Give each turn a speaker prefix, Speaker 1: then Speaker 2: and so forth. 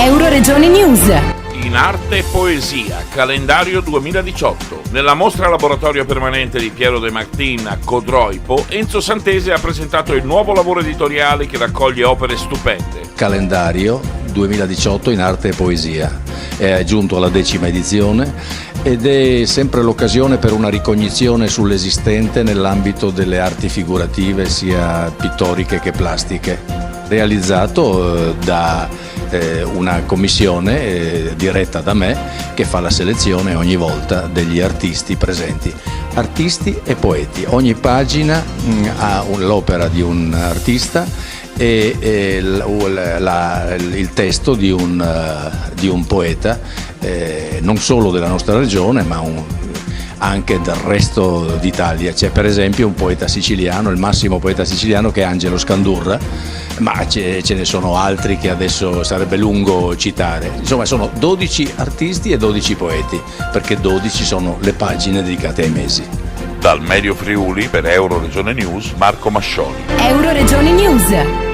Speaker 1: Euroregione News.
Speaker 2: In arte e poesia, calendario 2018. Nella mostra laboratorio permanente di Piero De Martin a Codroipo, Enzo Santese ha presentato il nuovo lavoro editoriale che raccoglie opere stupende.
Speaker 3: Calendario 2018 in arte e poesia. È giunto alla 10ª edizione ed è sempre l'occasione per una ricognizione sull'esistente nell'ambito delle arti figurative, sia pittoriche che plastiche, realizzato da una commissione diretta da me che fa la selezione ogni volta degli artisti presenti, artisti e poeti. Ogni pagina ha l'opera di un artista e il testo di un poeta, non solo della nostra regione ma anche del resto d'Italia. C'è per esempio un poeta siciliano, il massimo poeta siciliano, che è Angelo Scandurra, ma ce ne sono altri che adesso sarebbe lungo citare. Insomma, sono 12 artisti e 12 poeti, perché 12 sono le pagine dedicate ai mesi.
Speaker 2: Dal Medio Friuli per Euroregione News, Marco Mascioli.
Speaker 1: Euroregione News.